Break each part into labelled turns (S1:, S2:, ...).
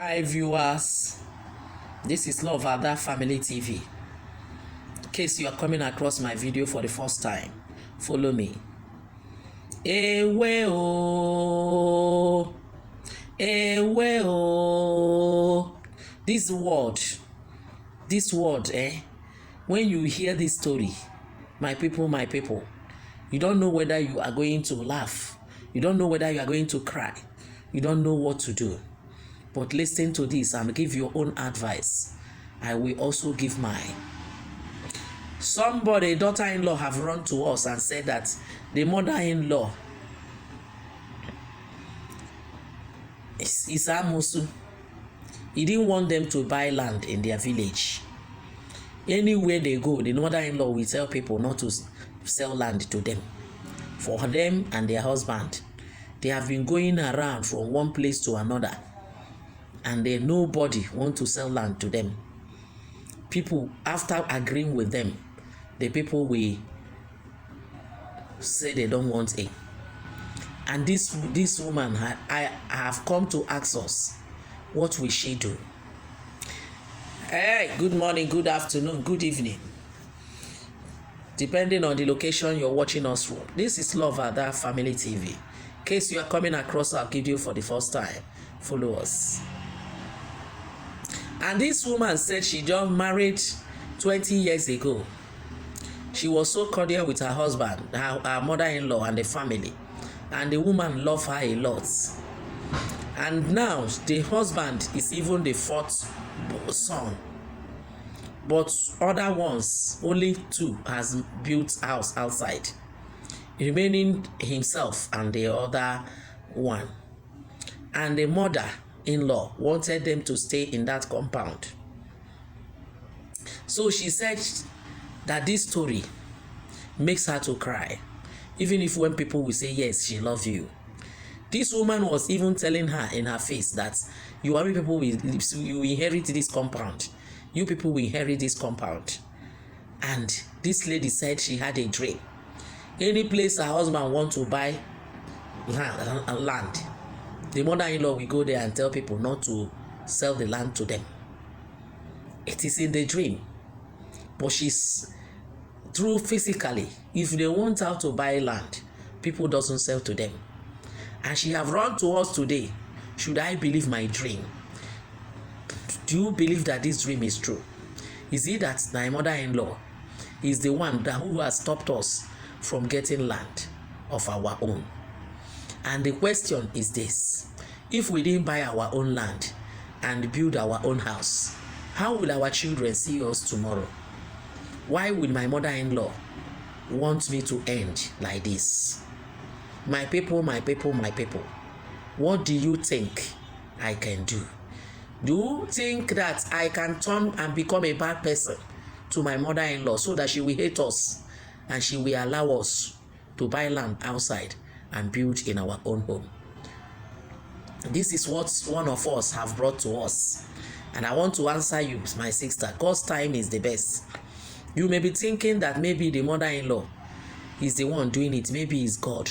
S1: Hi viewers, this is Love Ada Family TV. In case you are coming across my video for the first time, follow me. Ewe o, ewe o. This word, when you hear this story, my people, you don't know whether you are going to laugh, you don't know whether you are going to cry, you don't know what to do. But listen to this and give your own advice. I will also give mine. Somebody, daughter-in-law, have run to us and said that the mother-in-law is Amosu. He didn't want them to buy land in their village. Anywhere they go, the mother-in-law will tell people not to sell land to them. For them and their husband, they have been going around from one place to another, and then nobody want to sell land to them. People, after agreeing with them, the people will say they don't want it. And this woman, I have come to ask us, what will she do? Hey, good morning, good afternoon, good evening, depending on the location you're watching us from. This is Love Ada Family TV. In case you are coming across our video for the first time, follow us. And this woman said she just married 20 years ago. She was so cordial with her husband, her mother-in-law, and the family. And the woman loved her a lot. And now the husband is even the fourth son. But other ones, only two, has built house outside, remaining himself and the other one. And the mother-in-law wanted them to stay in that compound. So she said that this story makes her to cry, even if when people will say, yes, she loves you. This woman was even telling her in her face that you are people will inherit this compound. You people will inherit this compound. And this lady said she had a dream. Any place her husband wants to buy land, the mother-in-law will go there and tell people not to sell the land to them. It is in the dream. But she's through physically. If they want her to buy land, people doesn't sell to them. And she have run to us today. Should I believe my dream? Do you believe that this dream is true? Is it that my mother-in-law is the one who has stopped us from getting land of our own? And the question is this: if we didn't buy our own land and build our own house, how will our children see us tomorrow? Why would my mother-in-law want me to end like this? My people, what do you think I can do? Do you think that I can turn and become a bad person to my mother-in-law so that she will hate us and she will allow us to buy land outside and build in our own home? This is what one of us have brought to us. And I want to answer you, my sister. God's time is the best. You may be thinking that maybe the mother-in-law is the one doing it. Maybe it's God.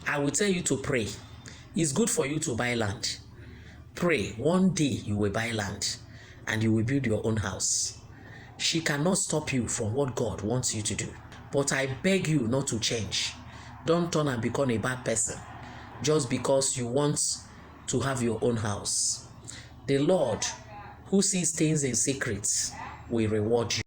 S1: I will tell you to pray. It's good for you to buy land. Pray. One day you will buy land and you will build your own house. She cannot stop you from what God wants you to do. But I beg you not to change. Don't turn and become a bad person just because you want to have your own house. The Lord, who sees things in secret, will reward you.